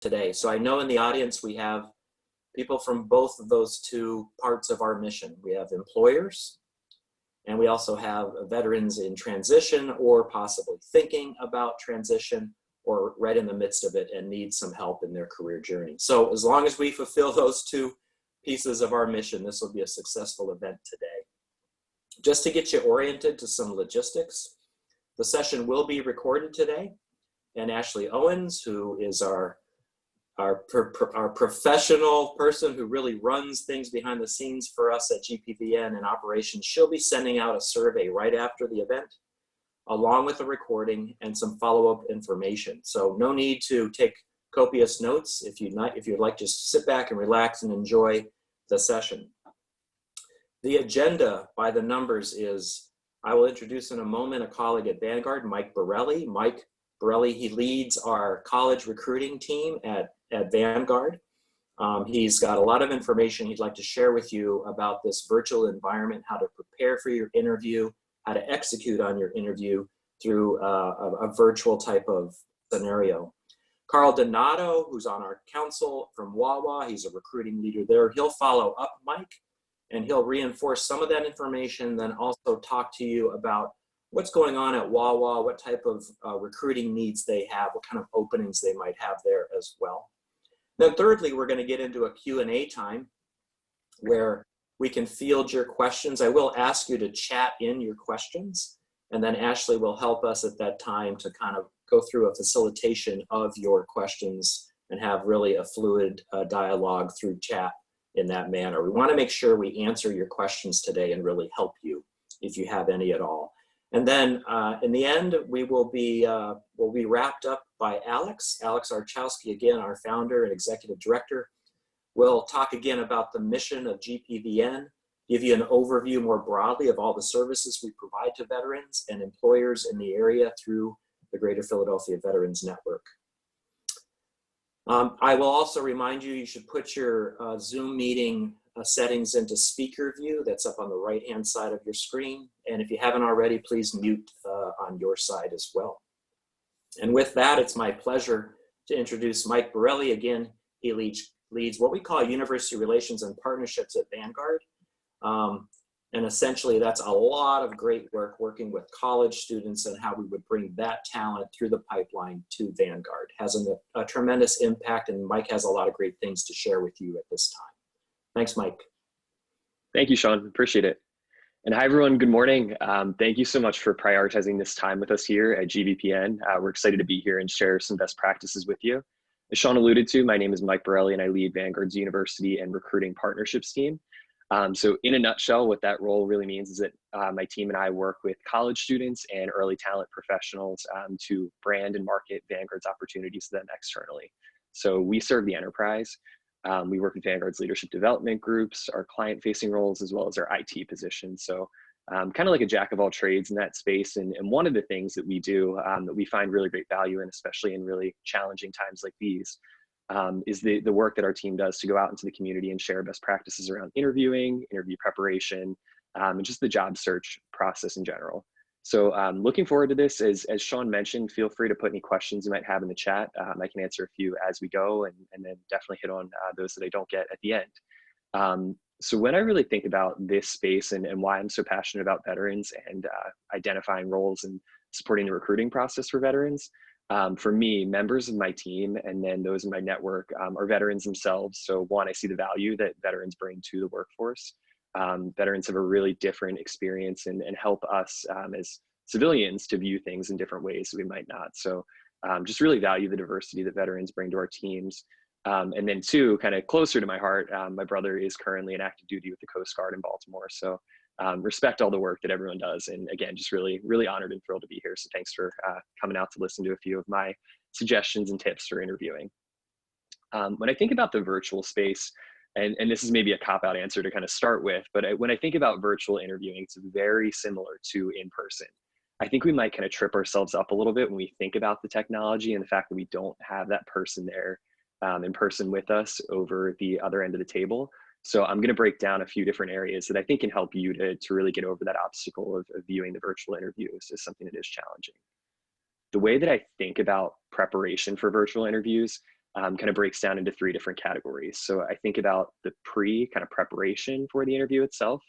today. So I know in the audience we have people from both of those two parts of our mission. We have employers, and we also have veterans in transition or possibly thinking about transition or right in the midst of it and need some help in their career journey. So as long as we fulfill those two pieces of our mission, this will be a successful event today. Just to get you oriented to some logistics, the session will be recorded today, and Ashley Owens, who is our professional person who really runs things behind the scenes for us at GPVN and operations, she'll be sending out a survey right after the event, along with a recording and some follow-up information. So no need to take copious notes. If you'd like, just sit back and relax and enjoy the session. The agenda by the numbers is, I will introduce in a moment a colleague at Vanguard, Mike Borrelli. Mike Borrelli, he leads our college recruiting team at Vanguard. He's got a lot of information he'd like to share with you about this virtual environment, how to prepare for your interview, how to execute on your interview through a virtual type of scenario. Carl Donato, who's on our council from Wawa, he's a recruiting leader there. He'll follow up Mike, and he'll reinforce some of that information, then also talk to you about what's going on at Wawa, what type of recruiting needs they have, what kind of openings they might have there as well. Then thirdly, we're going to get into a Q&A time where we can field your questions. I will ask you to chat in your questions, and then Ashley will help us at that time to kind of go through a facilitation of your questions and have really a fluid dialogue through chat in that manner. We want to make sure we answer your questions today and really help you if you have any at all. And then in the end, we'll be wrapped up by Alex Archowski, again, our founder and executive director. We'll talk again about the mission of GPVN, give you an overview more broadly of all the services we provide to veterans and employers in the area through the Greater Philadelphia Veterans Network. I will also remind you, you should put your Zoom meeting settings into speaker view. That's up on the right-hand side of your screen. And if you haven't already, please mute on your side as well. And with that, it's my pleasure to introduce Mike Borrelli. Again, he leads what we call University Relations and Partnerships at Vanguard. And essentially, that's a lot of great work working with college students and how we would bring that talent through the pipeline to Vanguard. Has a tremendous impact, and Mike has a lot of great things to share with you at this time. Thanks, Mike. Thank you, Sean. Appreciate it. And hi, everyone. Good morning. Thank you so much for prioritizing this time with us here at GVPN. We're excited to be here and share some best practices with you. As Sean alluded to, my name is Mike Borrelli, and I lead Vanguard's University and Recruiting Partnerships team. So in a nutshell, what that role really means is that my team and I work with college students and early talent professionals to brand and market Vanguard's opportunities to them externally. So we serve the enterprise. We work with Vanguard's leadership development groups, our client-facing roles, as well as our IT positions. So kind of like a jack of all trades in that space. And one of the things that we do that we find really great value in, especially in really challenging times like these, is the work that our team does to go out into the community and share best practices around interviewing, interview preparation, and just the job search process in general. So looking forward to this. As Sean mentioned, feel free to put any questions you might have in the chat. I can answer a few as we go, and then definitely hit on those that I don't get at the end. So when I really think about this space and why I'm so passionate about veterans and identifying roles and supporting the recruiting process for veterans, for me, members of my team and then those in my network are veterans themselves. So one, I see the value that veterans bring to the workforce. Veterans have a really different experience and help us as civilians to view things in different ways that we might not. So just really value the diversity that veterans bring to our teams. And then two, kind of closer to my heart, my brother is currently in active duty with the Coast Guard in Baltimore. So respect all the work that everyone does. And again, just really, really honored and thrilled to be here. So thanks for coming out to listen to a few of my suggestions and tips for interviewing. When I think about the virtual space, and this is maybe a cop-out answer to kind of start with, but when I think about virtual interviewing, it's very similar to in-person. I think we might kind of trip ourselves up a little bit when we think about the technology and the fact that we don't have that person there in person with us over the other end of the table. So I'm going to break down a few different areas that I think can help you to really get over that obstacle of viewing the virtual interviews as something that is challenging. The way that I think about preparation for virtual interviews, kind of breaks down into 3 different categories. So I think about the kind of preparation for the interview itself.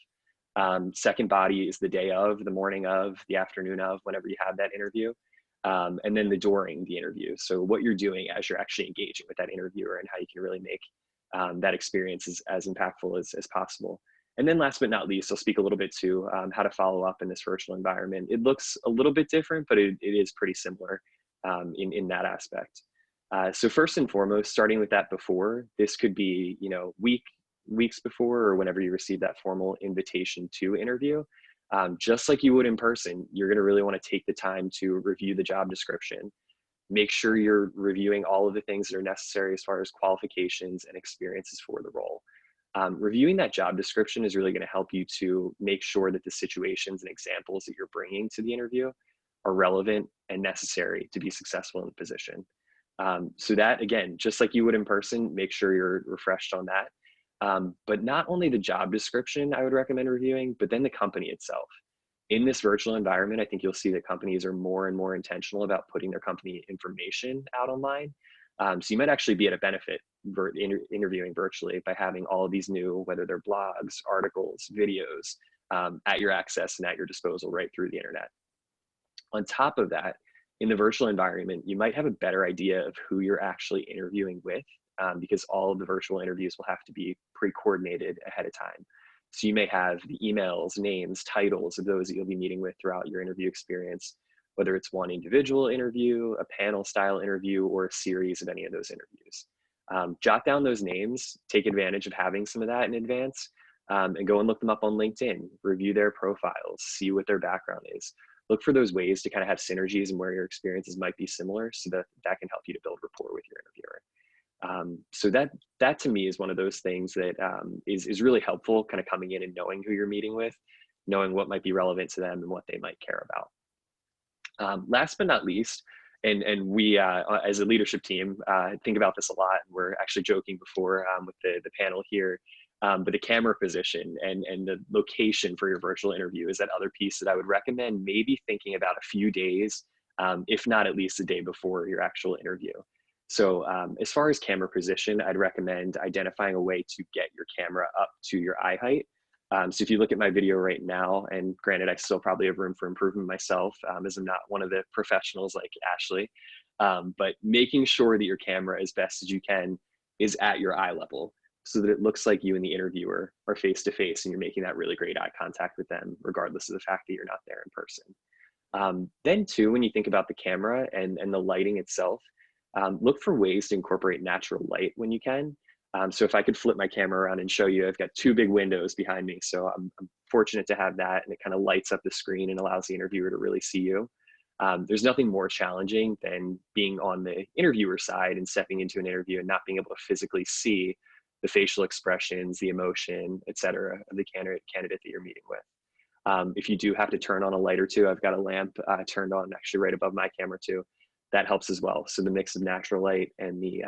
Second body is the day of, the morning of, the afternoon of, whenever you have that interview. And then the during the interview. So what you're doing as you're actually engaging with that interviewer and how you can really make that experience as impactful as possible. And then last but not least, I'll speak a little bit to how to follow up in this virtual environment. It looks a little bit different, but it is pretty similar in that aspect. So first and foremost, starting with that before, this could be, weeks before or whenever you receive that formal invitation to interview. Just like you would in person, you're going to really want to take the time to review the job description. Make sure you're reviewing all of the things that are necessary as far as qualifications and experiences for the role. Reviewing that job description is really going to help you to make sure that the situations and examples that you're bringing to the interview are relevant and necessary to be successful in the position. So that, again, just like you would in person, make sure you're refreshed on that. But not only the job description I would recommend reviewing, but then the company itself. In this virtual environment, I think you'll see that companies are more and more intentional about putting their company information out online. So you might actually be at a benefit interviewing virtually by having all of these new, whether they're blogs, articles, videos, at your access and at your disposal right through the internet. On top of that, in the virtual environment, you might have a better idea of who you're actually interviewing with, because all of the virtual interviews will have to be pre-coordinated ahead of time. So you may have the emails, names, titles of those that you'll be meeting with throughout your interview experience, whether it's one individual interview, a panel style interview, or a series of any of those interviews. Jot down those names, take advantage of having some of that in advance, and go and look them up on LinkedIn, review their profiles, see what their background is. Look for those ways to kind of have synergies and where your experiences might be similar so that can help you to build rapport with your interviewer. So that to me is one of those things that is really helpful, kind of coming in and knowing who you're meeting with, knowing what might be relevant to them and what they might care about. Last but not least, and we as a leadership team think about this a lot, and we're actually joking before with the panel here, but the camera position and the location for your virtual interview is that other piece that I would recommend maybe thinking about a few days, if not at least a day before your actual interview. So as far as camera position, I'd recommend identifying a way to get your camera up to your eye height. So if you look at my video right now, and granted, I still probably have room for improvement myself, as I'm not one of the professionals like Ashley, but making sure that your camera, as best as you can, is at your eye level so that it looks like you and the interviewer are face to face and you're making that really great eye contact with them, regardless of the fact that you're not there in person. Then too, when you think about the camera and the lighting itself, look for ways to incorporate natural light when you can. So if I could flip my camera around and show you, I've got 2 big windows behind me. So I'm fortunate to have that, and it kind of lights up the screen and allows the interviewer to really see you. There's nothing more challenging than being on the interviewer side and stepping into an interview and not being able to physically see the facial expressions, the emotion, et cetera, of the candidate that you're meeting with. If you do have to turn on a light or two, I've got a lamp turned on actually right above my camera too. That helps as well. So the mix of natural light and the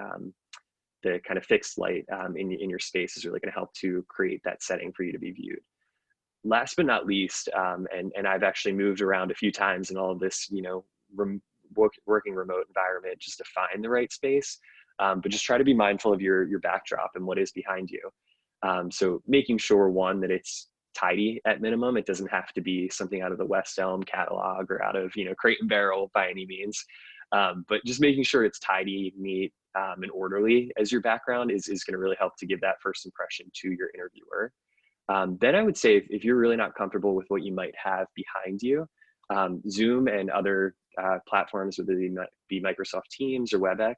kind of fixed light in your space is really going to help to create that setting for you to be viewed. Last but not least, and I've actually moved around a few times in all of this, working remote environment just to find the right space, but just try to be mindful of your backdrop and what is behind you. So making sure, one, that it's tidy at minimum. It doesn't have to be something out of the West Elm catalog or out of Crate and Barrel by any means. But just making sure it's tidy, neat, and orderly as your background is going to really help to give that first impression to your interviewer. Then I would say if you're really not comfortable with what you might have behind you, Zoom and other platforms, whether they be Microsoft Teams or WebEx,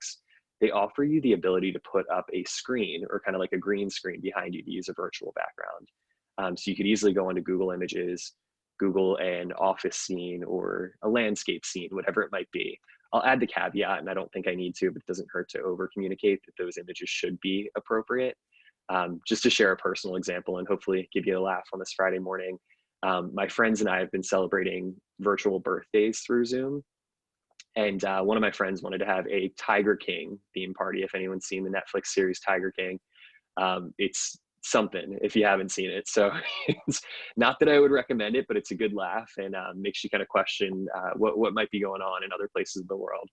they offer you the ability to put up a screen or kind of like a green screen behind you to use a virtual background. So you could easily go into Google Images, Google an office scene or a landscape scene, whatever it might be. I'll add the caveat, and I don't think I need to, but it doesn't hurt to over communicate that those images should be appropriate. Just to share a personal example and hopefully give you a laugh on this Friday morning. My friends and I have been celebrating virtual birthdays through Zoom. And one of my friends wanted to have a Tiger King theme party. If anyone's seen the Netflix series Tiger King, it's something if you haven't seen it. So it's not that I would recommend it, but it's a good laugh and makes you kind of question what might be going on in other places of the world.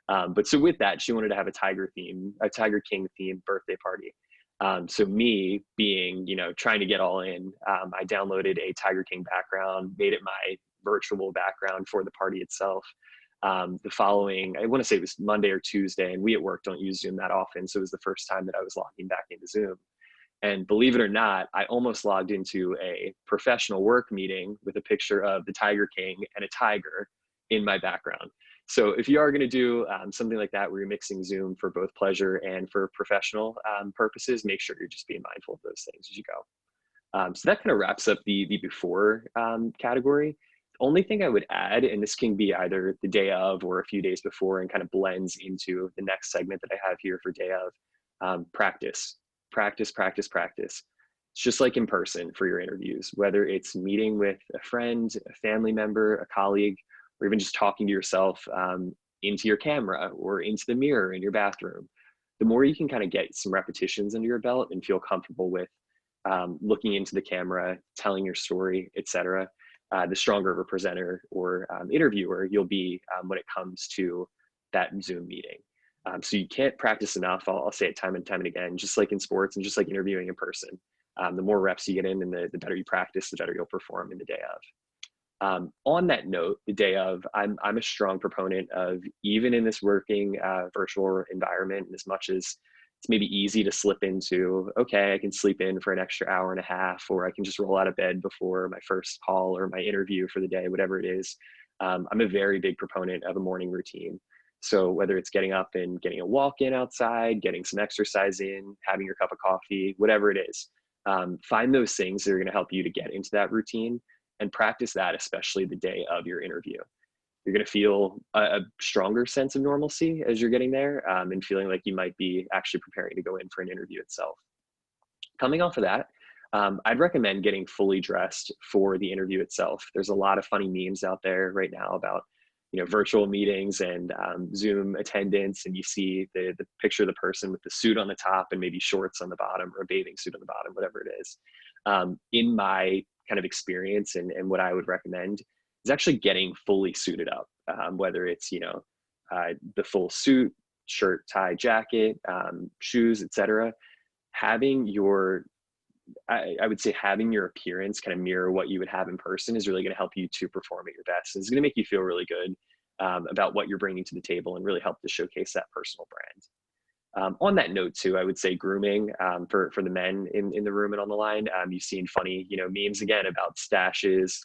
But so with that, she wanted to have a Tiger King themed birthday party. So me being, trying to get all in, I downloaded a Tiger King background, made it my virtual background for the party itself. The following, I want to say it was Monday or Tuesday, and we at work don't use Zoom that often. So it was the first time that I was logging back into Zoom. And believe it or not, I almost logged into a professional work meeting with a picture of the Tiger King and a tiger in my background. So if you are going to do something like that where you're mixing Zoom for both pleasure and for professional purposes, make sure you're just being mindful of those things as you go. So that kind of wraps up the before category. The only thing I would add, and this can be either the day of or a few days before and kind of blends into the next segment that I have here for day of, practice. Practice. It's just like in person for your interviews, whether it's meeting with a friend, a family member, a colleague, or even just talking to yourself into your camera or into the mirror in your bathroom. The more you can kind of get some repetitions under your belt and feel comfortable with looking into the camera, telling your story, etc., the stronger of a presenter or interviewer you'll be when it comes to that Zoom meeting. So you can't practice enough. I'll say it time and time and again, just like in sports and just like interviewing in person. The more reps you get in and the better you practice, the better you'll perform in the day of. On that note, the day of, I'm a strong proponent of, even in this working virtual environment, as much as it's maybe easy to slip into, okay, I can sleep in for an extra hour and a half, or I can just roll out of bed before my first call or my interview for the day, whatever it is. I'm a very big proponent of a morning routine. So whether it's getting up and getting a walk in outside, getting some exercise in, having your cup of coffee, whatever it is, find those things that are going to help you to get into that routine and practice that, especially the day of your interview. You're going to feel a stronger sense of normalcy as you're getting there and feeling like you might be actually preparing to go in for an interview itself. Coming off of that, I'd recommend getting fully dressed for the interview itself. There's a lot of funny memes out there right now about virtual meetings and Zoom attendance, and you see the picture of the person with the suit on the top and maybe shorts on the bottom or a bathing suit on the bottom, whatever it is. In my kind of experience and what I would recommend is actually getting fully suited up, whether it's, the full suit, shirt, tie, jacket, shoes, etc. Having your, I would say having your appearance kind of mirror what you would have in person is really going to help you to perform at your best. It's going to make you feel really good about what you're bringing to the table and really help to showcase that personal brand. On that note too, I would say grooming for the men in the room and on the line. You've seen funny, memes again about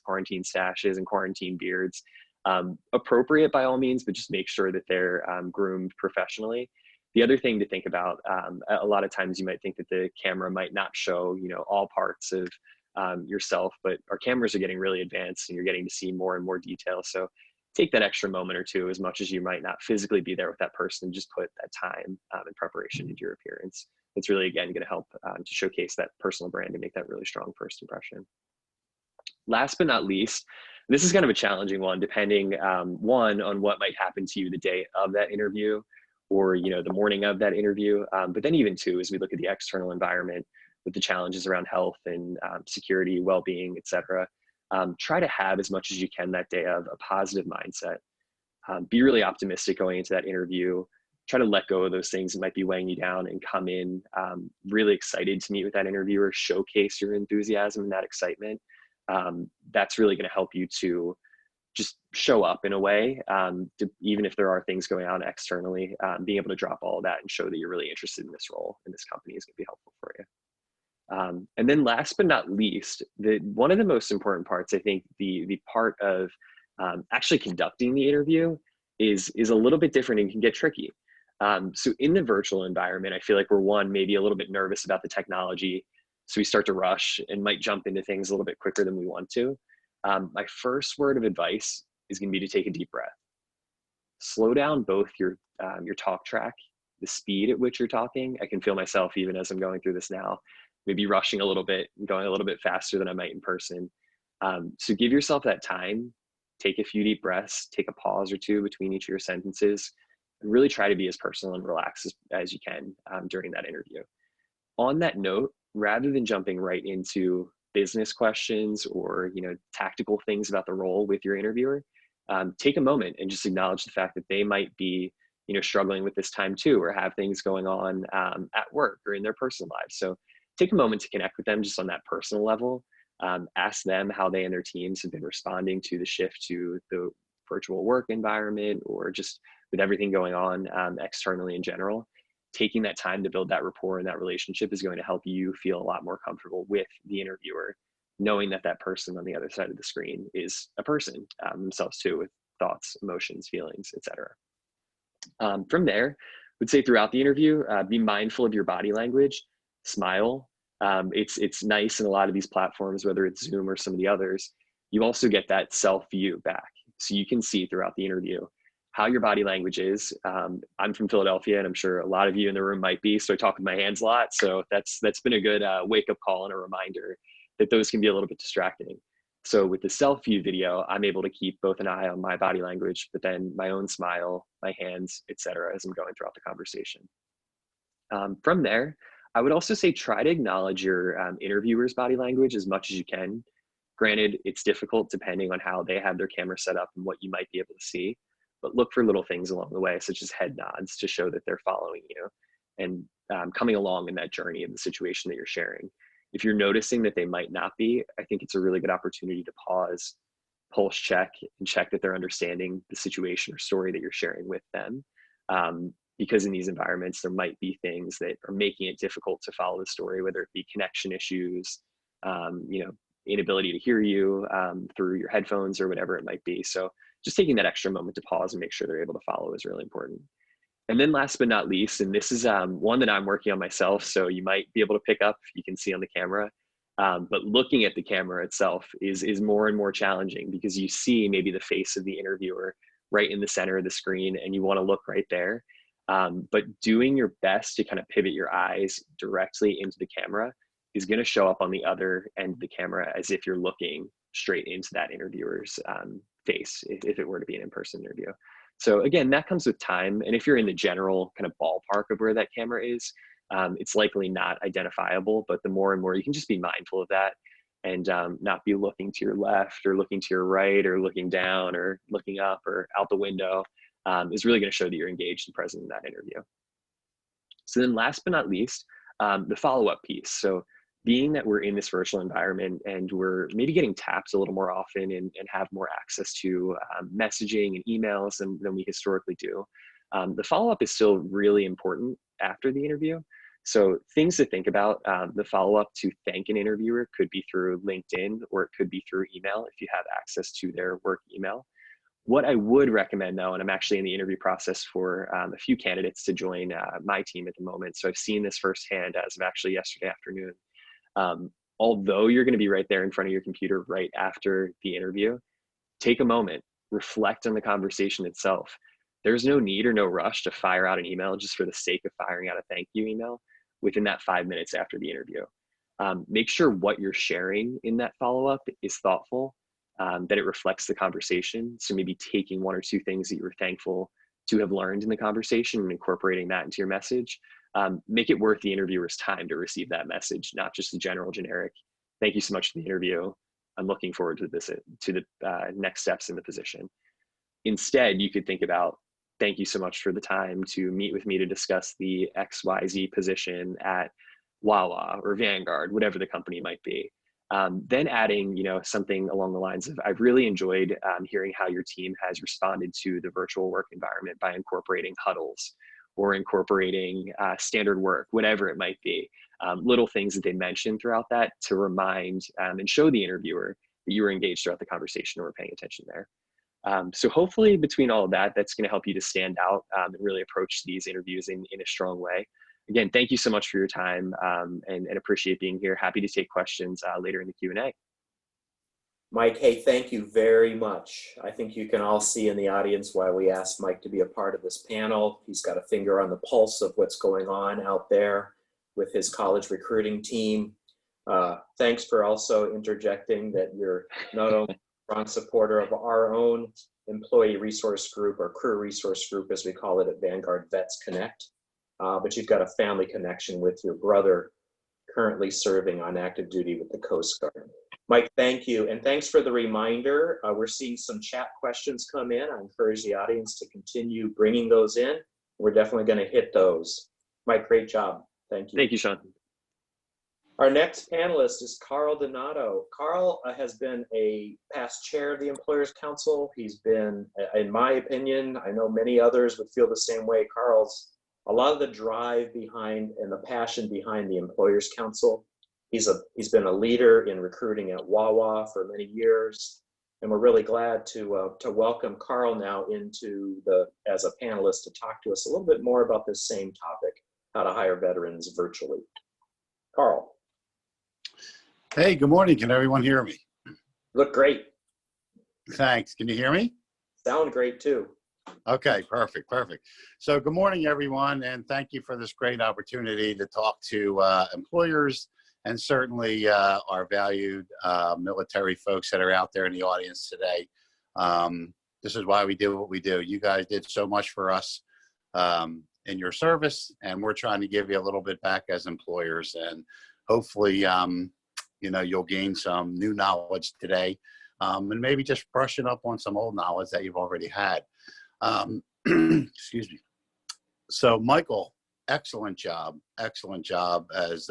quarantine stashes and quarantine beards. Appropriate by all means, but just make sure that they're groomed professionally. The other thing to think about, a lot of times you might think that the camera might not show, all parts of yourself, but our cameras are getting really advanced and you're getting to see more and more detail. So take that extra moment or two, as much as you might not physically be there with that person, just put that time and preparation into your appearance. It's really, again, going to help to showcase that personal brand and make that really strong first impression. Last but not least, this is kind of a challenging one, depending one on what might happen to you the day of that interview, or the morning of that interview. But then even two, as we look at the external environment with the challenges around health and security, well-being, etc., try to have as much as you can that day of a positive mindset. Be really optimistic going into that interview. Try to let go of those things that might be weighing you down and come in really excited to meet with that interviewer, showcase your enthusiasm and that excitement. That's really going to help you to just show up in a way, even if there are things going on externally, being able to drop all of that and show that you're really interested in this role in this company is going to be helpful for you. And then last but not least, one of the most important parts, I think the part of actually conducting the interview is a little bit different and can get tricky. So in the virtual environment, I feel like we're maybe a little bit nervous about the technology. So we start to rush and might jump into things a little bit quicker than we want to. My first word of advice is going to be to take a deep breath. Slow down both your talk track, the speed at which you're talking. I can feel myself, even as I'm going through this now, maybe rushing a little bit and going a little bit faster than I might in person. So give yourself that time, take a few deep breaths, take a pause or two between each of your sentences, and really try to be as personal and relaxed as you can during that interview. On that note, rather than jumping right into business questions or tactical things about the role with your interviewer, take a moment and just acknowledge the fact that they might be struggling with this time too, or have things going on at work or in their personal lives. So take a moment to connect with them just on that personal level. Ask them how they and their teams have been responding to the shift to the virtual work environment, or just with everything going on externally in general. Taking that time to build that rapport and that relationship is going to help you feel a lot more comfortable with the interviewer, knowing that that person on the other side of the screen is a person themselves too, with thoughts, emotions, feelings, etc. From there, I would say throughout the interview, be mindful of your body language, smile. It's nice in a lot of these platforms, whether it's Zoom or some of the others, you also get that self view back. So you can see throughout the interview how your body language is. I'm from Philadelphia, and I'm sure a lot of you in the room might be, so I talk with my hands a lot. So that's been a good wake-up call and a reminder that those can be a little bit distracting. So with the self-view video, I'm able to keep both an eye on my body language, but then my own smile, my hands, etc., as I'm going throughout the conversation. From there, I would also say try to acknowledge your interviewer's body language as much as you can. Granted, it's difficult depending on how they have their camera set up and what you might be able to see, but look for little things along the way, such as head nods, to show that they're following you and coming along in that journey of the situation that you're sharing. If you're noticing that they might not be, I think it's a really good opportunity to pause, pulse check, and check that they're understanding the situation or story that you're sharing with them. Because in these environments, there might be things that are making it difficult to follow the story, whether it be connection issues, inability to hear you through your headphones or whatever it might be. So just taking that extra moment to pause and make sure they're able to follow is really important. And then last but not least, and this is one that I'm working on myself, so you might be able to pick up, you can see on the camera, but looking at the camera itself is more and more challenging, because you see maybe the face of the interviewer right in the center of the screen and you want to look right there. But doing your best to kind of pivot your eyes directly into the camera is going to show up on the other end of the camera as if you're looking straight into that interviewer's face, if it were to be an in-person interview. So again, that comes with time. And if you're in the general kind of ballpark of where that camera is, it's likely not identifiable, but the more and more you can just be mindful of that and not be looking to your left or looking to your right or looking down or looking up or out the window, is really going to show that you're engaged and present in that interview. So then last but not least, the follow-up piece. So being that we're in this virtual environment and we're maybe getting tapped a little more often and have more access to messaging and emails than we historically do, the follow-up is still really important after the interview. So things to think about, the follow-up to thank an interviewer could be through LinkedIn, or it could be through email if you have access to their work email. What I would recommend though, and I'm actually in the interview process for a few candidates to join my team at the moment, so I've seen this firsthand as of actually yesterday afternoon. Although you're going to be right there in front of your computer right after the interview, take a moment, reflect on the conversation itself. There's no need or no rush to fire out an email just for the sake of firing out a thank you email within that 5 minutes after the interview. Make sure what you're sharing in that follow-up is thoughtful, that it reflects the conversation. So maybe taking one or two things that you were thankful to have learned in the conversation and incorporating that into your message. Make it worth the interviewer's time to receive that message, not just a general generic, thank you so much for the interview, I'm looking forward to the next steps in the position. Instead, you could think about, thank you so much for the time to meet with me to discuss the XYZ position at Wawa or Vanguard, whatever the company might be. Then adding, something along the lines of, I've really enjoyed hearing how your team has responded to the virtual work environment by incorporating huddles or incorporating standard work, whatever it might be. Little things that they mentioned throughout that to remind and show the interviewer that you were engaged throughout the conversation or were paying attention there. So hopefully between all of that, that's going to help you to stand out and really approach these interviews in a strong way. Again, thank you so much for your time and appreciate being here. Happy to take questions later in the Q&A. Mike, hey, thank you very much. I think you can all see in the audience why we asked Mike to be a part of this panel. He's got a finger on the pulse of what's going on out there with his college recruiting team. Thanks for also interjecting that you're not only a strong supporter of our own employee resource group, or career resource group, as we call it at Vanguard, Vets Connect, but you've got a family connection with your brother currently serving on active duty with the Coast Guard. Mike, thank you. And thanks for the reminder. We're seeing some chat questions come in. I encourage the audience to continue bringing those in. We're definitely going to hit those. Mike, great job. Thank you. Thank you, Sean. Our next panelist is Carl Donato. Carl has been a past chair of the Employers Council. He's been, in my opinion, I know many others would feel the same way. Carl's a lot of the drive behind and the passion behind the Employers Council. He's been a leader in recruiting at Wawa for many years, and we're really glad to welcome Carl now as a panelist to talk to us a little bit more about this same topic, how to hire veterans virtually. Carl. Hey, good morning. Can everyone hear me? Look great. Thanks. Can you hear me? Sound great too. Okay, perfect. So good morning, everyone, and thank you for this great opportunity to talk to employers and certainly our valued military folks that are out there in the audience today. This is why we do what we do. You guys did so much for us in your service, and we're trying to give you a little bit back as employers, and hopefully you'll gain some new knowledge today, and maybe just brushing up on some old knowledge that you've already had. Excuse me. So Michael, excellent job as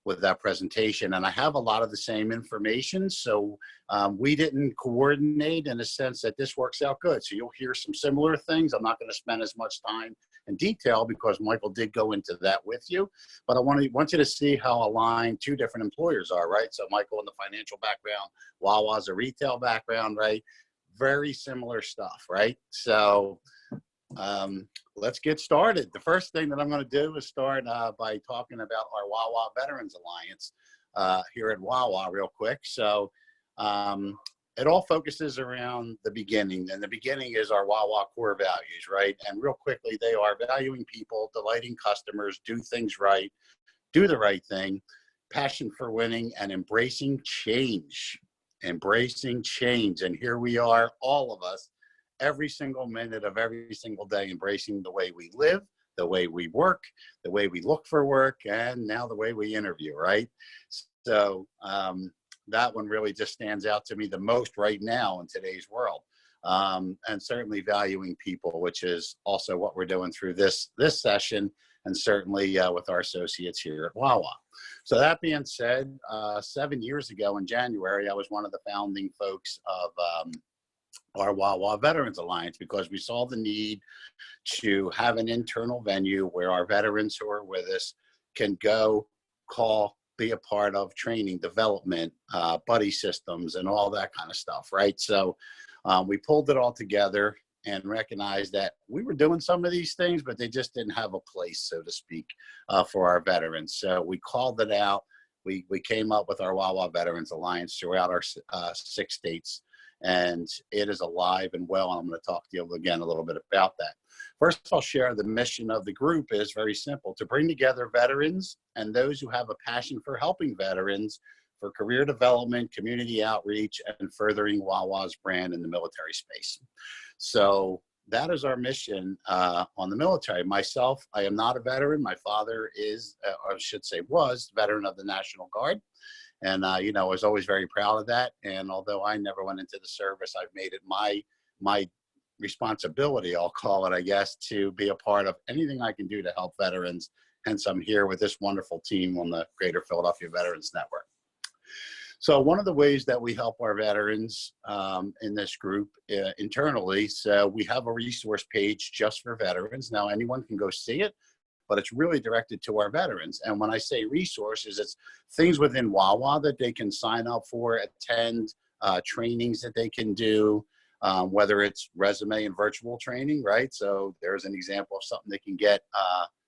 with that presentation. And I have a lot of the same information. So we didn't coordinate in the sense that this works out good. So you'll hear some similar things. I'm not going to spend as much time in detail because Michael did go into that with you. But I want you to see how aligned two different employers are, right? So Michael in the financial background, Wawa's a retail background, right? Very similar stuff, right? So let's get started. The first thing that I'm going to do is start by talking about our Wawa Veterans Alliance here at Wawa real quick. So it all focuses around the beginning, and the beginning is our Wawa core values, right? And real quickly, they are valuing people, delighting customers, do things right, do the right thing, passion for winning, and embracing change. Embracing change. And here we are, all of us, every single minute of every single day, embracing the way we live, the way we work, the way we look for work, and now the way we interview, right? So that one really just stands out to me the most right now in today's world. And certainly valuing people, which is also what we're doing through this session, and certainly with our associates here at Wawa. So that being said, 7 years ago in January, I was one of the founding folks of our Wawa Veterans Alliance, because we saw the need to have an internal venue where our veterans who are with us can go, call, be a part of training, development, buddy systems, and all that kind of stuff, right? So we pulled it all together and recognized that we were doing some of these things, but they just didn't have a place, so to speak, for our veterans. So we called it out. We came up with our Wawa Veterans Alliance throughout our 6 states, and it is alive and well. And I'm going to talk to you again a little bit about that. First, I'll share the mission of the group is very simple: to bring together veterans and those who have a passion for helping veterans for career development, community outreach, and furthering Wawa's brand in the military space. So that is our mission on the military. Myself, I am not a veteran. My father is, or I should say was, veteran of the National Guard. And, I was always very proud of that. And although I never went into the service, I've made it my responsibility, I'll call it, I guess, to be a part of anything I can do to help veterans. Hence, I'm here with this wonderful team on the Greater Philadelphia Veterans Network. So one of the ways that we help our veterans in this group internally, so we have a resource page just for veterans. Now, anyone can go see it, but it's really directed to our veterans. And when I say resources, it's things within Wawa that they can sign up for, attend, trainings that they can do, whether it's resume and virtual training, right? So there's an example of something they can get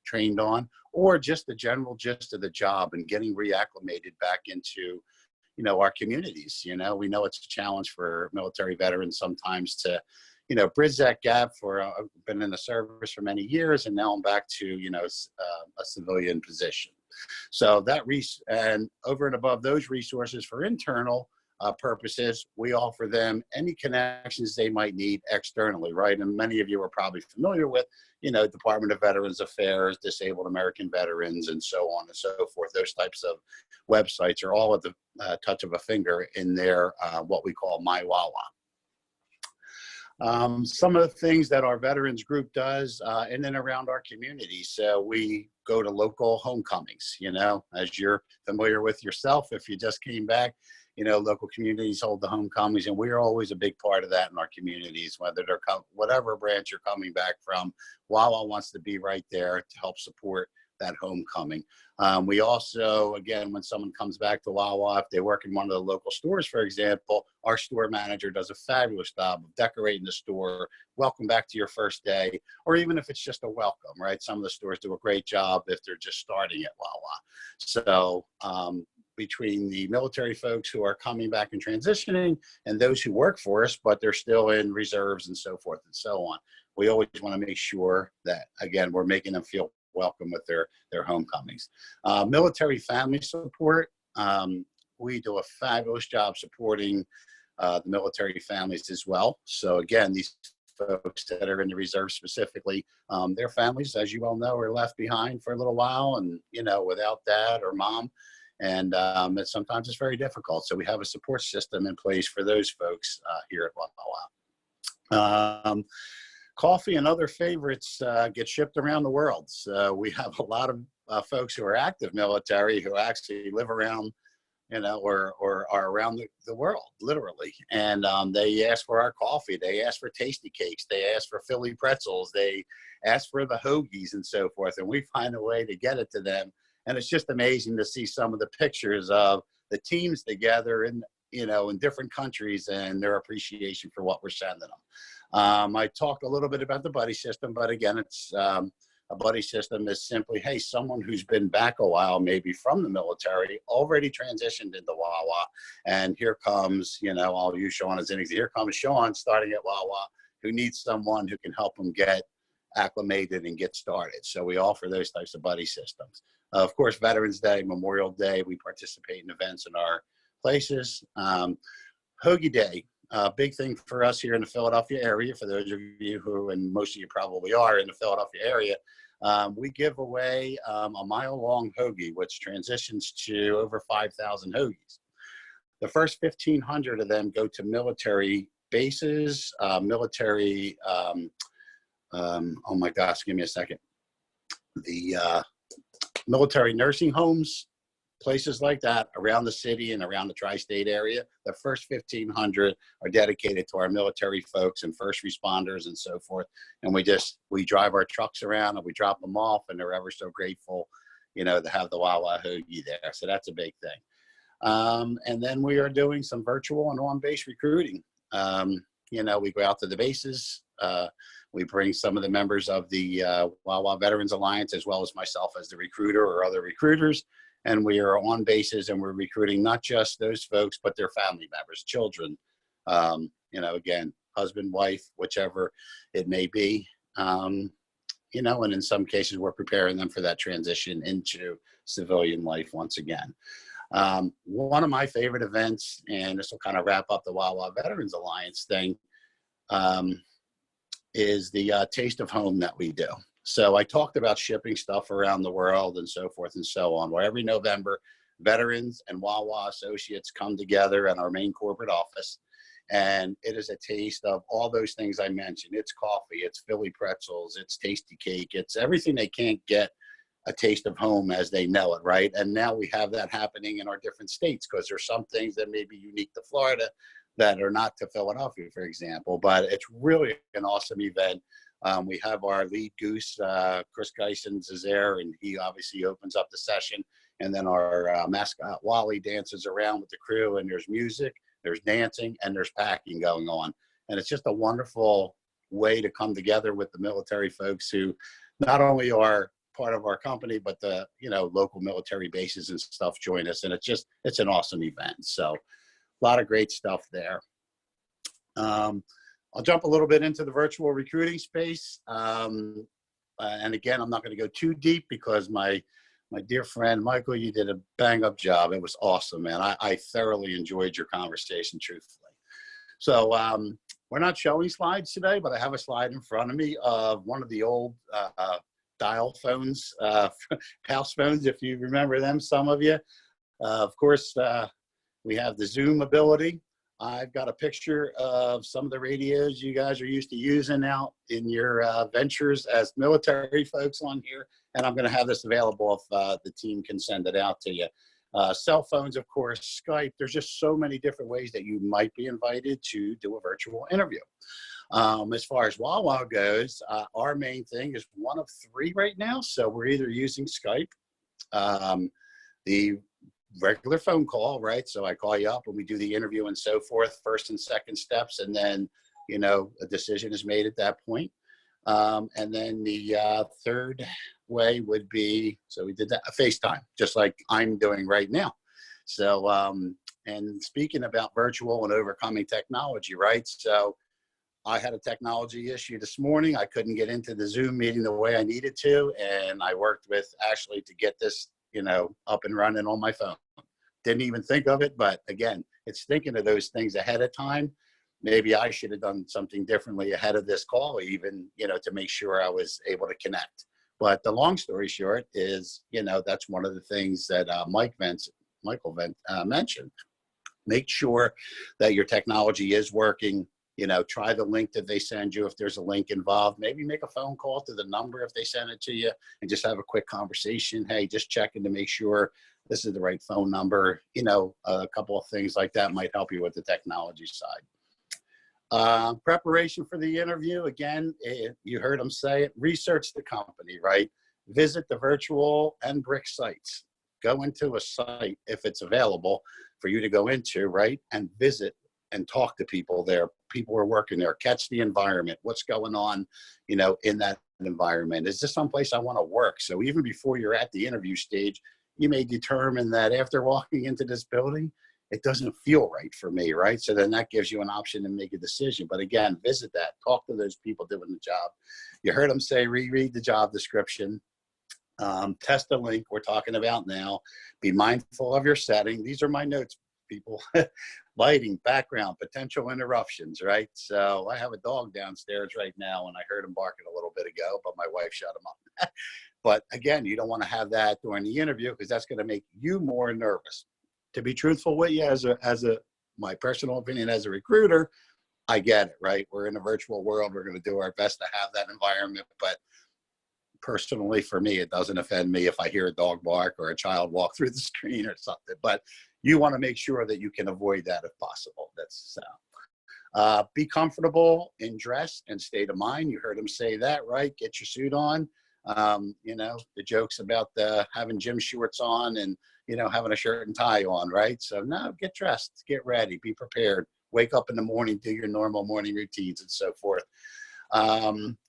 trained on, or just the general gist of the job and getting reacclimated back into our communities. We know it's a challenge for military veterans sometimes to, bridge that gap. I've been in the service for many years, and now I'm back to, a civilian position. So and over and above those resources for internal purposes, we offer them any connections they might need externally, right? And many of you are probably familiar with, Department of Veterans Affairs, Disabled American Veterans, and so on and so forth. Those types of websites are all at the touch of a finger in their what we call My Wawa. Some of the things that our veterans group does in and around our community. So we go to local homecomings, you know, as you're familiar with yourself, if you just came back, you know, local communities hold the homecomings, and we're always a big part of that in our communities, whether they're whatever branch you're coming back from. Wawa wants to be right there to help support that homecoming. We also, again, when someone comes back to Wawa, if they work in one of the local stores, for example, our store manager does a fabulous job of decorating the store, welcome back to your first day, or even if it's just a welcome, right? Some of the stores do a great job if they're just starting at Wawa. So between the military folks who are coming back and transitioning and those who work for us, but they're still in reserves and so forth and so on, we always want to make sure that, again, we're making them feel welcome with their homecomings. Military family support. We do a fabulous job supporting the military families as well. So again, these folks that are in the reserve specifically, their families, as you all know, are left behind for a little while, and you know, without dad or mom, and sometimes it's very difficult. So we have a support system in place for those folks here at Wawa. Coffee and other favorites get shipped around the world. So we have a lot of folks who are active military who actually live around, you know, or are around the world, literally. And they ask for our coffee. They ask for tasty cakes. They ask for Philly pretzels. They ask for the hoagies and so forth. And we find a way to get it to them. And it's just amazing to see some of the pictures of the teams together in, you know, in different countries and their appreciation for what we're sending them. I talked a little bit about the buddy system, but again, it's a buddy system is simply, hey, someone who's been back a while, maybe from the military, already transitioned into Wawa, and here comes, you know, I'll use Sean as an example. Here comes Sean starting at Wawa, who needs someone who can help him get acclimated and get started. So we offer those types of buddy systems. Of course, Veterans Day, Memorial Day, we participate in events in our places. Hoagie Day. Big thing for us here in the Philadelphia area, for those of you who, and most of you probably are in the Philadelphia area, we give away a mile-long hoagie, which transitions to over 5,000 hoagies. The first 1,500 of them go to military bases, oh my gosh, give me a second. The military nursing homes, places like that around the city and around the tri-state area. The first 1,500 are dedicated to our military folks and first responders and so forth. And we drive our trucks around and we drop them off, and they're ever so grateful, you know, to have the Wawa hoagie there. So that's a big thing. And then we are doing some virtual and on-base recruiting. You know, we go out to the bases. We bring some of the members of the Wawa Veterans Alliance, as well as myself as the recruiter or other recruiters. And we are on bases, and we're recruiting not just those folks, but their family members, children, you know, again, husband, wife, whichever it may be, you know, and in some cases we're preparing them for that transition into civilian life once again. One of my favorite events, and this will kind of wrap up the Wawa Veterans Alliance thing, is the Taste of Home that we do. So I talked about shipping stuff around the world and so forth and so on, where every November, veterans and Wawa associates come together in our main corporate office. And it is a taste of all those things I mentioned. It's coffee, it's Philly pretzels, it's tasty cake, it's everything they can't get a taste of home as they know it, right? And now we have that happening in our different states, because there's some things that may be unique to Florida that are not to Philadelphia, for example. But it's really an awesome event. We have our lead goose, Chris Geisens is there, and he obviously opens up the session. And then our mascot, Wally, dances around with the crew, and there's music, there's dancing, and there's packing going on. And it's just a wonderful way to come together with the military folks who not only are part of our company, but the, you know, local military bases and stuff join us. And it's an awesome event. So a lot of great stuff there. I'll jump a little bit into the virtual recruiting space. And again, I'm not going to go too deep, because my dear friend, Michael, you did a bang up job. It was awesome, man. I thoroughly enjoyed your conversation, truthfully. So we're not showing slides today, but I have a slide in front of me of one of the old dial phones, house phones, if you remember them, some of you. Of course, we have the Zoom ability. I've got a picture of some of the radios you guys are used to using out in your ventures as military folks on here. And I'm going to have this available if the team can send it out to you. Cell phones, of course, Skype. There's just so many different ways that you might be invited to do a virtual interview. As far as Wawa goes, our main thing is one of 3 right now. So we're either using Skype, the regular phone call, right? So I call you up and we do the interview and so forth, first and second steps, and then, you know, a decision is made at that point. And then the third way would be, so we did that, a FaceTime, just like I'm doing right now. So, and speaking about virtual and overcoming technology, right? So I had a technology issue this morning. I couldn't get into the Zoom meeting the way I needed to. And I worked with Ashley to get this, you know, up and running on my phone. Didn't even think of it, but again, it's thinking of those things ahead of time. Maybe I should have done something differently ahead of this call, even, you know, to make sure I was able to connect. But the long story short is, you know, that's one of the things that Michael mentioned. Make sure that your technology is working. You know, try the link that they send you if there's a link involved. Maybe make a phone call to the number if they send it to you and just have a quick conversation. Hey, just checking to make sure this is the right phone number. You know, a couple of things like that might help you with the technology side. Preparation for the interview. Again, you heard them say it, research the company, right? Visit the virtual and brick sites. Go into a site if it's available for you to go into, right? And visit and talk to people there. People are working there. Catch the environment. What's going on, you know, in that environment? Is this someplace I want to work? So even before you're at the interview stage, you may determine that after walking into this building, it doesn't feel right for me, right? So then that gives you an option to make a decision. But again, visit that. Talk to those people doing the job. You heard them say, reread the job description. Test the link we're talking about now. Be mindful of your setting. These are my notes, people. Lighting, background, potential interruptions, right? So I have a dog downstairs right now and I heard him barking a little bit ago, but my wife shut him up. But again, you don't want to have that during the interview because that's going to make you more nervous. To be truthful with you, as my personal opinion as a recruiter, I get it, right? We're in a virtual world. We're going to do our best to have that environment, but personally for me, it doesn't offend me if I hear a dog bark or a child walk through the screen or something, but you want to make sure that you can avoid that if possible. That's be comfortable in dress and state of mind. You heard him say that, right? Get your suit on. You know, the jokes about having gym shorts on and, you know, having a shirt and tie on, right? So no, get dressed, get ready, be prepared, wake up in the morning, do your normal morning routines and so forth.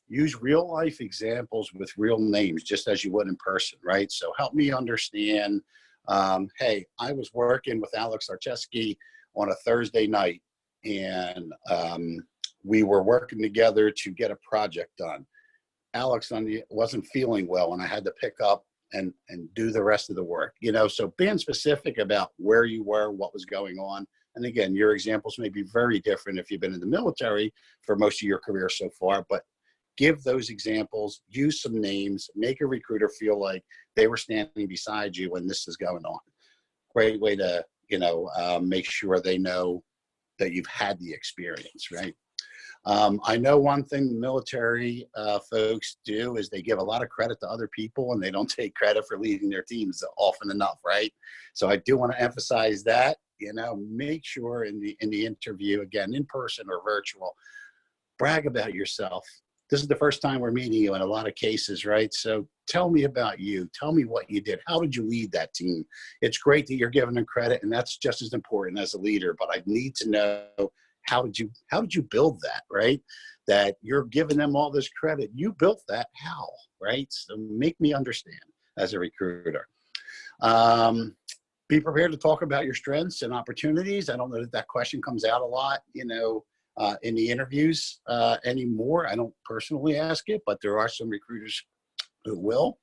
Use real life examples with real names, just as you would in person, right? So help me understand, hey, I was working with Alex Archeski on a Thursday night and we were working together to get a project done. Alex wasn't feeling well and I had to pick up and do the rest of the work, you know, so being specific about where you were, what was going on. And again, your examples may be very different if you've been in the military for most of your career so far, but give those examples, use some names, make a recruiter feel like they were standing beside you when this is going on. Great way to, you know, make sure they know that you've had the experience, right? I know one thing the military folks do is they give a lot of credit to other people and they don't take credit for leading their teams often enough, right? So I do want to emphasize that, you know, make sure in the interview, again, in person or virtual, brag about yourself. This is the first time we're meeting you in a lot of cases, right? So tell me about you. Tell me what you did. How did you lead that team? It's great that you're giving them credit, and that's just as important as a leader, but I need to know how did you build that, right? That you're giving them all this credit. You built that. How, right? So make me understand as a recruiter. Be prepared to talk about your strengths and opportunities. I don't know that question comes out a lot, you know, in the interviews anymore. I don't personally ask it, but there are some recruiters who will.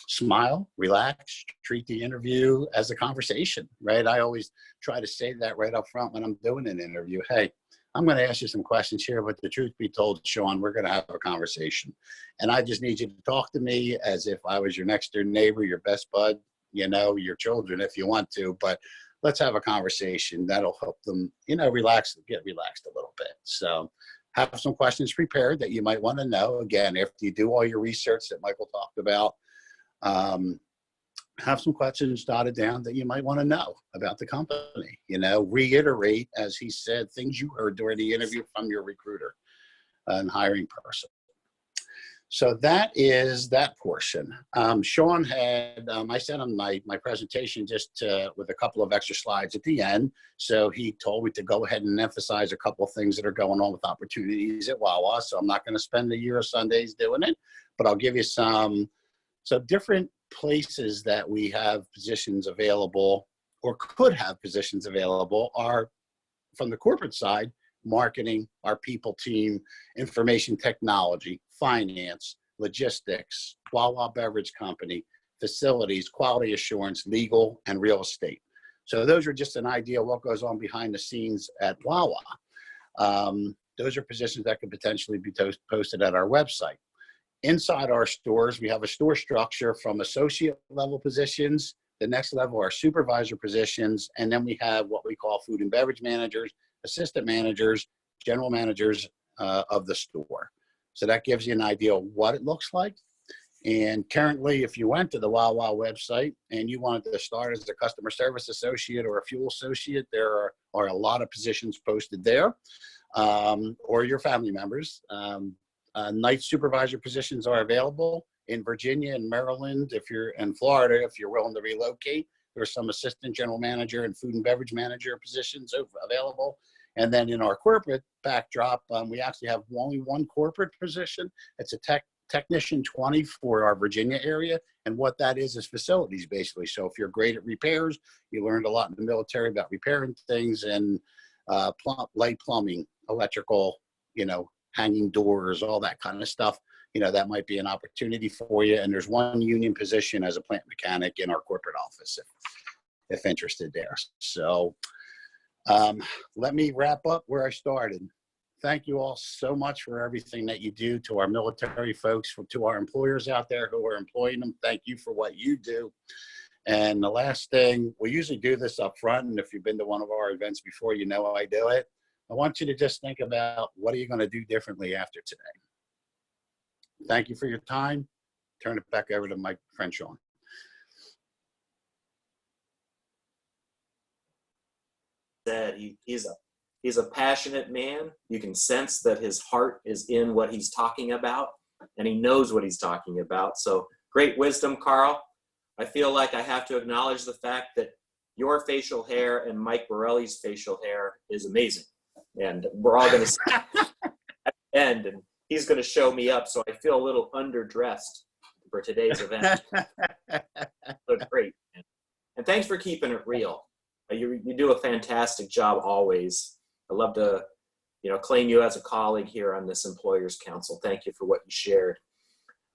Smile, relax, treat the interview as a conversation, right? I always try to say that right up front when I'm doing an interview. Hey, I'm going to ask you some questions here, but the truth be told, Sean, we're going to have a conversation. And I just need you to talk to me as if I was your next door neighbor, your best bud, you know, your children if you want to, but let's have a conversation. That'll help them, get relaxed a little bit. So have some questions prepared that you might want to know. Again, after you do all your research that Michael talked about, have some questions jotted down that you might want to know about the company. Reiterate, as he said, things you heard during the interview from your recruiter and hiring person. So that is that portion. Sean had, I sent him my presentation just with a couple of extra slides at the end. So he told me to go ahead and emphasize a couple of things that are going on with opportunities at Wawa. So I'm not going to spend a year of Sundays doing it, but I'll give you some different places that we have positions available or could have positions available are from the corporate side: marketing, our people team, information technology, finance, logistics, Wawa Beverage Company, facilities, quality assurance, legal, and real estate. So those are just an idea of what goes on behind the scenes at Wawa. Those are positions that could potentially be posted at our website. Inside our stores, we have a store structure from associate level positions. The next level are supervisor positions. And then we have what we call food and beverage managers, assistant managers, general managers of the store. So that gives you an idea of what it looks like. And currently, if you went to the Wawa website and you wanted to start as a customer service associate or a fuel associate, there are a lot of positions posted there, or your family members. Night supervisor positions are available in Virginia and Maryland. If you're in Florida, if you're willing to relocate, there's some assistant general manager and food and beverage manager positions available. And then in our corporate backdrop, we actually have only one corporate position. It's a technician 20 for our Virginia area. And what that is facilities, basically. So if you're great at repairs, you learned a lot in the military about repairing things, and light plumbing, electrical, hanging doors, all that kind of stuff, that might be an opportunity for you. And there's one union position as a plant mechanic in our corporate office if interested there. So let me wrap up where I started. Thank you all so much for everything that you do. To our military folks, to our employers out there who are employing them, thank you for what you do. And the last thing, we usually do this up front, and if you've been to one of our events before, I do it. I want you to just think about, what are you going to do differently after today? Thank you for your time. Turn it back over to my friend Sean. He's a passionate man. You can sense that his heart is in what he's talking about, and he knows what he's talking about. So great wisdom, Carl. I feel like I have to acknowledge the fact that your facial hair and Mike Borrelli's facial hair is amazing. And we're all going to see at the end, and he's going to show me up. So I feel a little underdressed for today's event. Look great. And thanks for keeping it real. You do a fantastic job always. I love to, claim you as a colleague here on this Employers Council. Thank you for what you shared.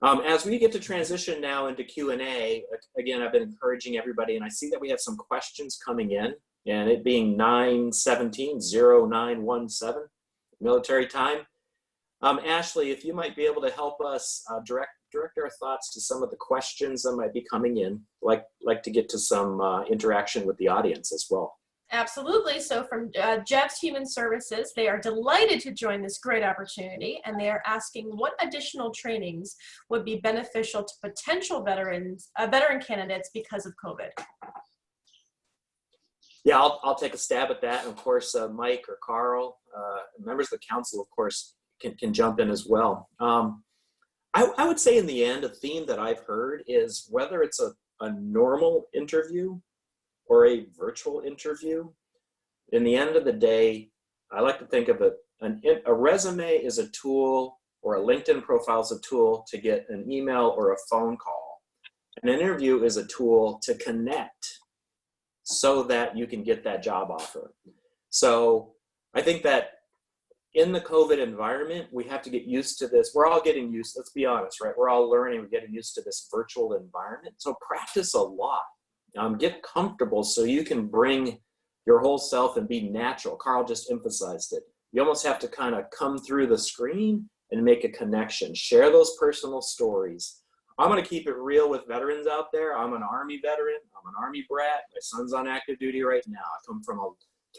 As we get to transition now into Q&A, again, I've been encouraging everybody, and I see that we have some questions coming in, and it being 9/17/09/17 military time. Ashley, if you might be able to help us direct our thoughts to some of the questions that might be coming in, like to get to some interaction with the audience as well. Absolutely. So from Jeff's Human Services, they are delighted to join this great opportunity, and they are asking what additional trainings would be beneficial to potential veteran candidates because of COVID. Yeah, I'll take a stab at that. And of course, Mike or Carl, members of the council, of course, can jump in as well. I would say in the end, a theme that I've heard is whether it's a normal interview or a virtual interview, in the end of the day, I like to think of it, a resume is a tool, or a LinkedIn profile is a tool to get an email or a phone call. An interview is a tool to connect so that you can get that job offer. So I think that in the COVID environment, we have to get used to this. We're all getting used, let's be honest, right? We're all learning, we're getting used to this virtual environment. So practice a lot. Get comfortable so you can bring your whole self and be natural. Carl just emphasized it. You almost have to kind of come through the screen and make a connection. Share those personal stories. I'm going to keep it real with veterans out there. I'm an Army veteran. I'm an Army brat. My son's on active duty right now. I come from a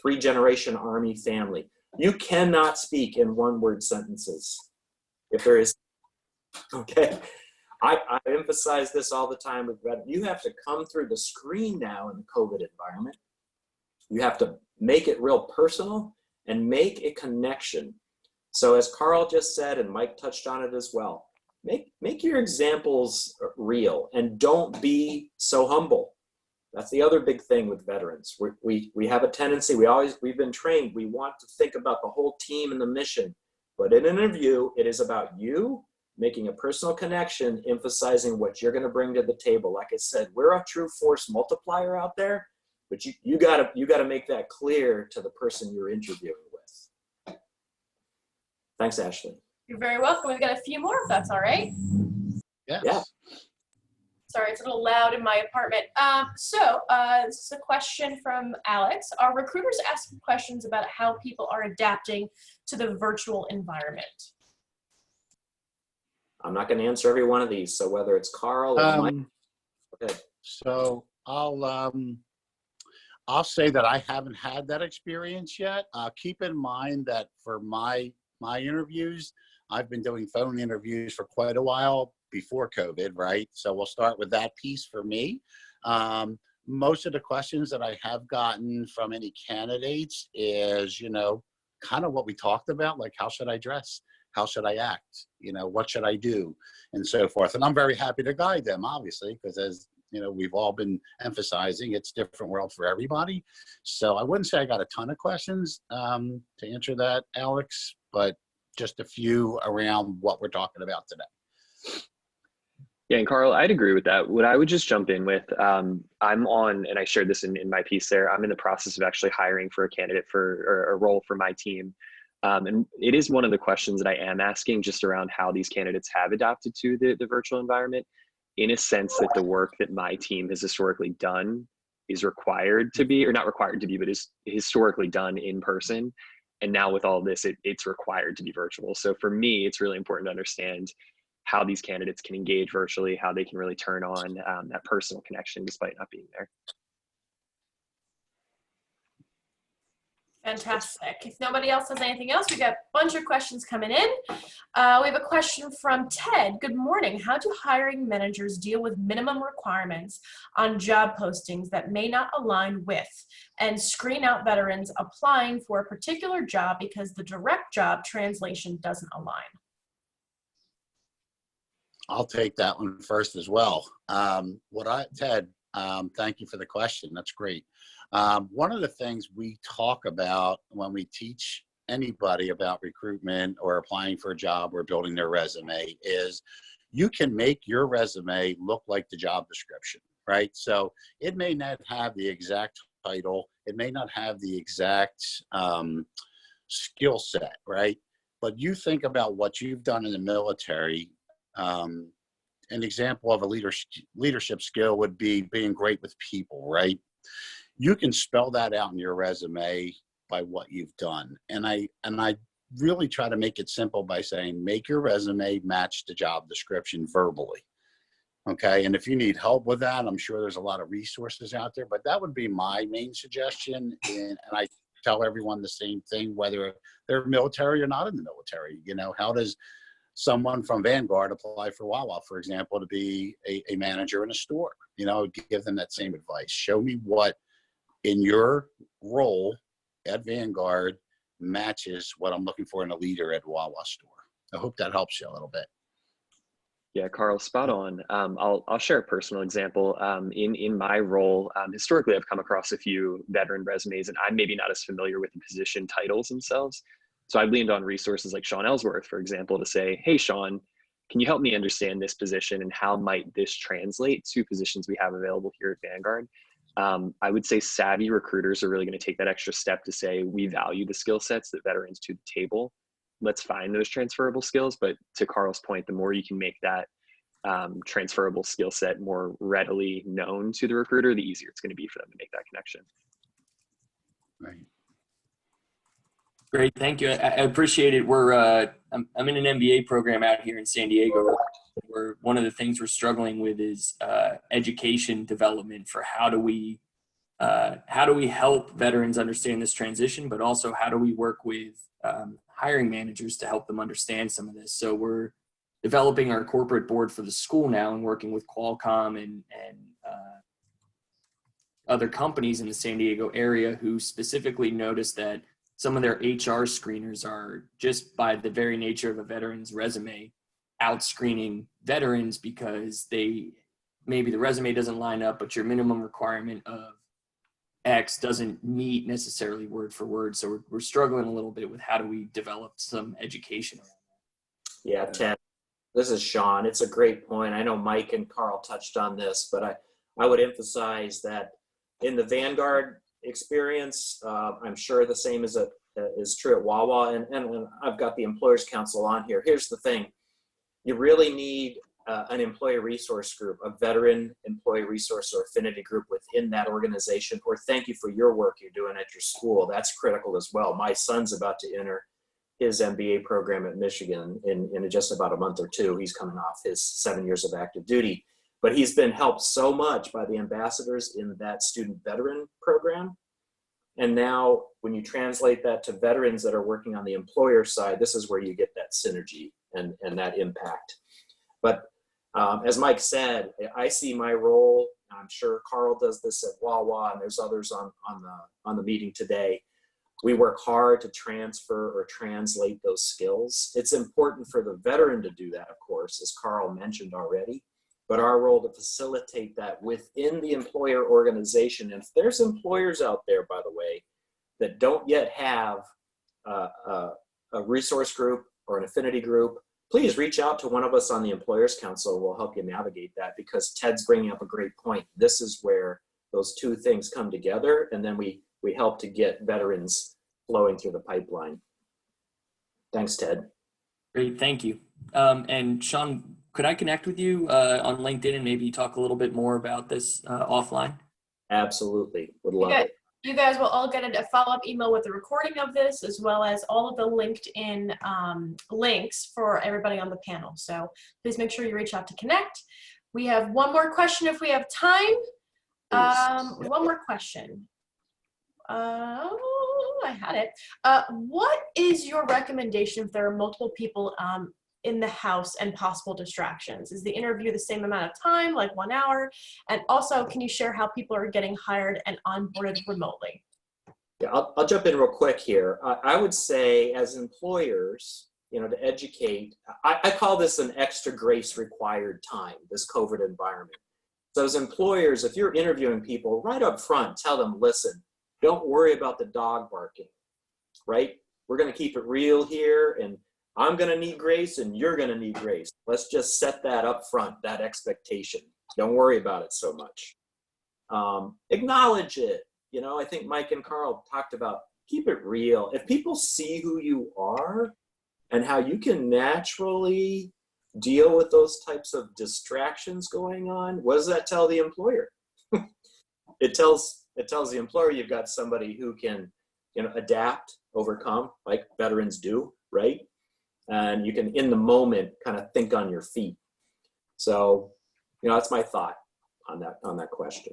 3-generation Army family. You cannot speak in one-word sentences. If there is, okay. I emphasize this all the time with veterans. You have to come through the screen now in the COVID environment. You have to make it real personal and make a connection. So as Carl just said, and Mike touched on it as well, make your examples real and don't be so humble. That's the other big thing with veterans. We have a tendency, we've been trained, we want to think about the whole team and the mission. But in an interview, it is about you making a personal connection, emphasizing what you're going to bring to the table. Like I said, we're a true force multiplier out there, but you gotta make that clear to the person you're interviewing with. Thanks, Ashley. You're very welcome. We've got a few more, if that's all right. Yes. Yeah. Sorry, it's a little loud in my apartment. This is a question from Alex. Are recruiters asking questions about how people are adapting to the virtual environment? I'm not going to answer every one of these. So whether it's Carl or Mike, okay. So I'll say that I haven't had that experience yet. Keep in mind that for my interviews, I've been doing phone interviews for quite a while before COVID, right? So we'll start with that piece for me. Most of the questions that I have gotten from any candidates is, kind of what we talked about, like how should I dress? How should I act? What should I do? And so forth. And I'm very happy to guide them, obviously, because as we've all been emphasizing, it's a different world for everybody. So I wouldn't say I got a ton of questions to answer that, Alex, but just a few around what we're talking about today. Yeah, and Carl, I'd agree with that. What I would just jump in with, I'm on, and I shared this in my piece there, I'm in the process of actually hiring for a candidate or a role for my team. And it is one of the questions that I am asking just around how these candidates have adapted to the virtual environment, in a sense that the work that my team has historically done is required to be, or not required to be, but is historically done in person. And now with all this, it's required to be virtual. So for me, it's really important to understand how these candidates can engage virtually, how they can really turn on that personal connection despite not being there. Fantastic. If nobody else has anything else, we've got a bunch of questions coming in. We have a question from Ted. Good morning. How do hiring managers deal with minimum requirements on job postings that may not align with and screen out veterans applying for a particular job because the direct job translation doesn't align? I'll take that one first as well. Ted, thank you for the question. That's great. One of the things we talk about when we teach anybody about recruitment or applying for a job or building their resume is you can make your resume look like the job description, right? So it may not have the exact title. It may not have the exact skill set, right? But you think about what you've done in the military. An example of a leadership skill would be being great with people, right? You can spell that out in your resume by what you've done. And I really try to make it simple by saying, make your resume match the job description verbally. Okay. And if you need help with that, I'm sure there's a lot of resources out there, but that would be my main suggestion. And I tell everyone the same thing, whether they're military or not in the military. How does someone from Vanguard apply for Wawa, for example, to be a manager in a store? Give them that same advice. Show me what in your role at Vanguard matches what I'm looking for in a leader at Wawa store. I hope that helps you a little bit. Yeah, Carl, spot on. I'll share a personal example. In my role, historically, I've come across a few veteran resumes, and I'm maybe not as familiar with the position titles themselves. So I've leaned on resources like Sean Ellsworth, for example, to say, hey, Sean, can you help me understand this position and how might this translate to positions we have available here at Vanguard? I would say savvy recruiters are really going to take that extra step to say, we value the skill sets that veterans to the table. Let's find those transferable skills. But to Carl's point, the more you can make that transferable skill set more readily known to the recruiter, the easier it's going to be for them to make that connection. Right. Great, thank you. I appreciate it. I'm in an MBA program out here in San Diego, one of the things we're struggling with is education development for how do we help veterans understand this transition, but also how do we work with hiring managers to help them understand some of this. So we're developing our corporate board for the school now and working with Qualcomm and other companies in the San Diego area who specifically noticed that some of their HR screeners are, just by the very nature of a veteran's resume, out screening veterans because maybe the resume doesn't line up, but your minimum requirement of X doesn't meet necessarily word for word. So we're struggling a little bit with how do we develop some education around that. Yeah, Ted, this is Sean. It's a great point. I know Mike and Carl touched on this, but I would emphasize that in the Vanguard experience, I'm sure the same is true at Wawa, and I've got the Employers Council on here. Here's the thing. You really need an employee resource group, a veteran employee resource or affinity group within that organization, or thank you for your work you're doing at your school. That's critical as well. My son's about to enter his MBA program at Michigan in just about a month or two. He's coming off his 7 years of active duty, but he's been helped so much by the ambassadors in that student veteran program. And now when you translate that to veterans that are working on the employer side, this is where you get that synergy and that impact. But as Mike said, I see my role, and I'm sure Carl does this at Wawa, and there's others on the meeting today. We work hard to transfer or translate those skills. It's important for the veteran to do that, of course, as Carl mentioned already, but our role to facilitate that within the employer organization. And if there's employers out there, by the way, that don't yet have a resource group or an affinity group, please reach out to one of us on the Employers Council. We'll help you navigate that, because Ted's bringing up a great point. This is where those two things come together, and then we help to get veterans flowing through the pipeline. Thanks, Ted. Great, thank you. And Sean, could I connect with you on LinkedIn and maybe talk a little bit more about this offline? Absolutely, would love it. You guys will all get a follow-up email with the recording of this, as well as all of the LinkedIn links for everybody on the panel. So please make sure you reach out to connect. We have one more question if we have time. One more question. I had it. What is your recommendation if there are multiple people in the house and possible distractions? Is the interview the same amount of time, like 1 hour? And also, can you share how people are getting hired and onboarded remotely? Yeah, I'll jump in real quick here. I would say, as employers, to educate, I call this an extra grace required time, this COVID environment. So as employers, if you're interviewing people, right up front, tell them, listen, don't worry about the dog barking, right? We're going to keep it real here, and I'm going to need grace and you're going to need grace. Let's just set that up front, that expectation. Don't worry about it so much. Acknowledge it. I think Mike and Carl talked about keep it real. If people see who you are and how you can naturally deal with those types of distractions going on, what does that tell the employer? It tells the employer you've got somebody who can, adapt, overcome, like veterans do, right? And you can, in the moment, kind of think on your feet. So, that's my thought on that question.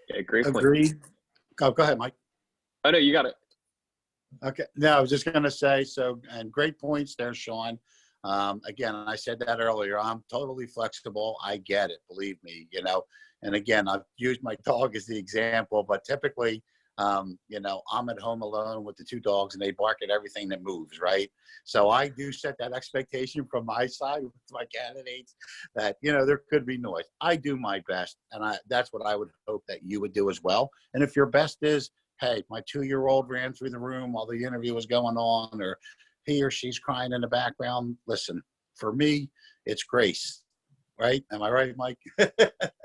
Yeah, great point. Agreed. Go ahead, Mike. Oh, no, you got it. Okay. No, I was just going to say, and great points there, Sean. Again, I said that earlier, I'm totally flexible. I get it, believe me, and again, I've used my dog as the example, but typically, I'm at home alone with the two dogs and they bark at everything that moves, right? So I do set that expectation from my side with my candidates that, there could be noise. I do my best, and that's what I would hope that you would do as well. And if your best is, hey, my 2-year-old ran through the room while the interview was going on, or he or she's crying in the background, listen, for me, it's grace. Right? Am I right, Mike?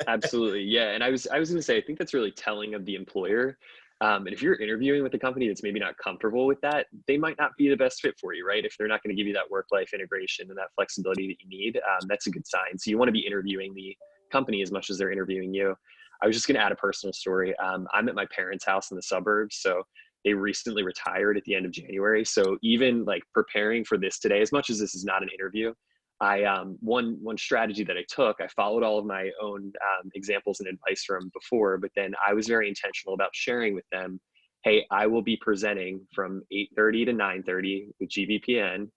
Absolutely. Yeah. And I was going to say, I think that's really telling of the employer. And if you're interviewing with a company that's maybe not comfortable with that, they might not be the best fit for you, right? If they're not going to give you that work-life integration and that flexibility that you need, that's a good sign. So you want to be interviewing the company as much as they're interviewing you. I was just going to add a personal story. I'm at my parents' house in the suburbs. So they recently retired at the end of January. So even like preparing for this today, as much as this is not an interview, one strategy that I took, I followed all of my own examples and advice from before, but then I was very intentional about sharing with them, hey, I will be presenting from 8:30 to 9:30 with GVPN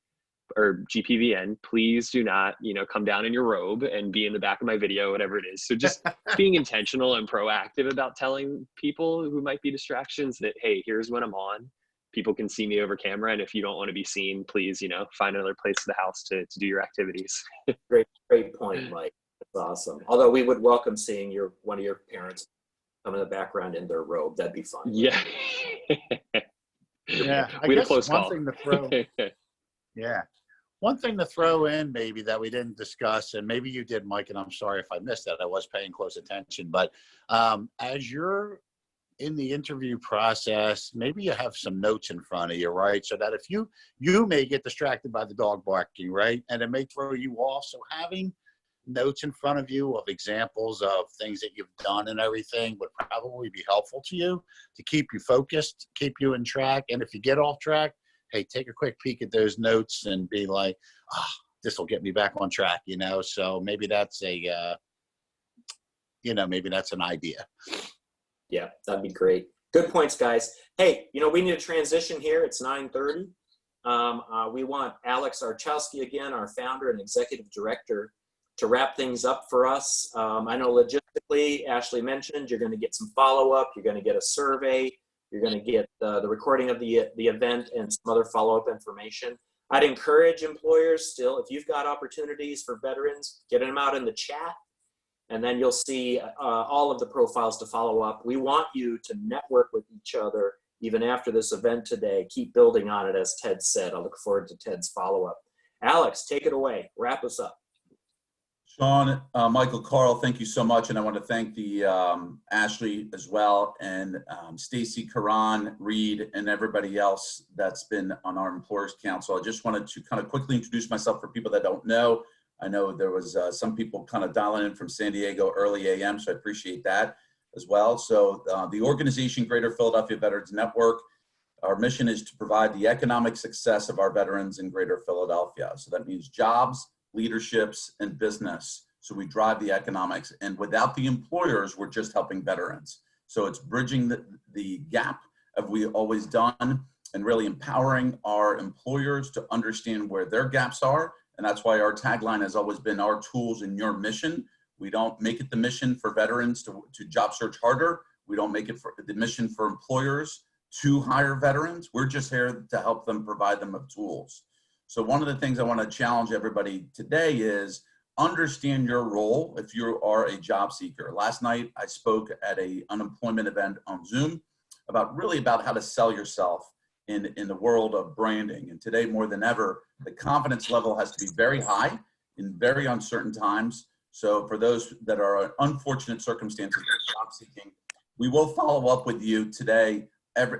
or GPVN. Please do not, come down in your robe and be in the back of my video, whatever it is. So just being intentional and proactive about telling people who might be distractions that, hey, here's when I'm on. People can see me over camera, and if you don't want to be seen, please, find another place in the house to do your activities. Great point, Mike. That's awesome. Although we would welcome seeing one of your parents come in the background in their robe. That'd be fun. Yeah. Yeah, I we had a guess close one call. thing to throw. Yeah. One thing to throw in maybe that we didn't discuss, and maybe you did, Mike, and I'm sorry if I missed that. I was paying close attention. But as you're in the interview process, maybe you have some notes in front of you, right? So that if you may get distracted by the dog barking, right? And it may throw you off. So having notes in front of you of examples of things that you've done and everything would probably be helpful to you to keep you focused, keep you in track. And if you get off track, hey, take a quick peek at those notes and be like, this will get me back on track, So maybe that's maybe that's an idea. Yeah, that'd be great. Good points, guys. Hey, we need a transition here. It's 9:30. We want Alex Archowski again, our founder and executive director, to wrap things up for us. I know logistically, Ashley mentioned you're going to get some follow-up. You're going to get a survey. You're going to get the recording of the event and some other follow-up information. I'd encourage employers still, if you've got opportunities for veterans, get them out in the chat, and then you'll see all of the profiles to follow up. We want you to network with each other even after this event today. Keep building on it, as Ted said. I look forward to Ted's follow-up. Alex, take it away. Wrap us up. Sean, Michael, Carl, thank you so much. And I want to thank the Ashley as well, and Stacy, Karan, Reed, and everybody else that's been on our Employers Council. I just wanted to kind of quickly introduce myself for people that don't know. I know there was some people kind of dialing in from San Diego early AM, so I appreciate that as well. So the organization Greater Philadelphia Veterans Network, our mission is to provide the economic success of our veterans in Greater Philadelphia. So that means jobs, leaderships, and business. So we drive the economics, and without the employers, we're just helping veterans. So it's bridging the gap of we always done, and really empowering our employers to understand where their gaps are. And that's why our tagline has always been our tools in your mission. We don't make it the mission for veterans to job search harder. We don't make it for the mission for employers to hire veterans. We're just here to help them, provide them with tools. So one of the things I want to challenge everybody today is understand your role if you are a job seeker. Last night, I spoke at an unemployment event on Zoom about how to sell yourself in the world of branding. And today, more than ever, the confidence level has to be very high in very uncertain times. So for those that are in unfortunate circumstances of job seeking, we will follow up with you today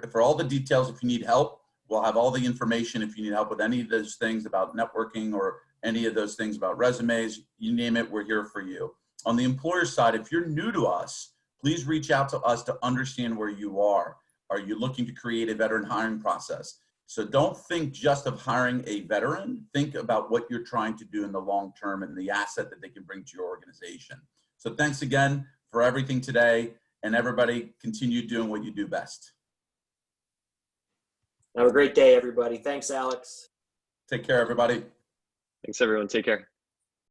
for all the details. If you need help, we'll have all the information. If you need help with any of those things about networking or any of those things about resumes, you name it, we're here for you. On the employer side, if you're new to us, please reach out to us to understand where you are. Are you looking to create a veteran hiring process? So don't think just of hiring a veteran. Think about what you're trying to do in the long term and the asset that they can bring to your organization. So thanks again for everything today, and everybody continue doing what you do best. Have a great day, everybody. Thanks, Alex. Take care, everybody. Thanks, everyone. Take care.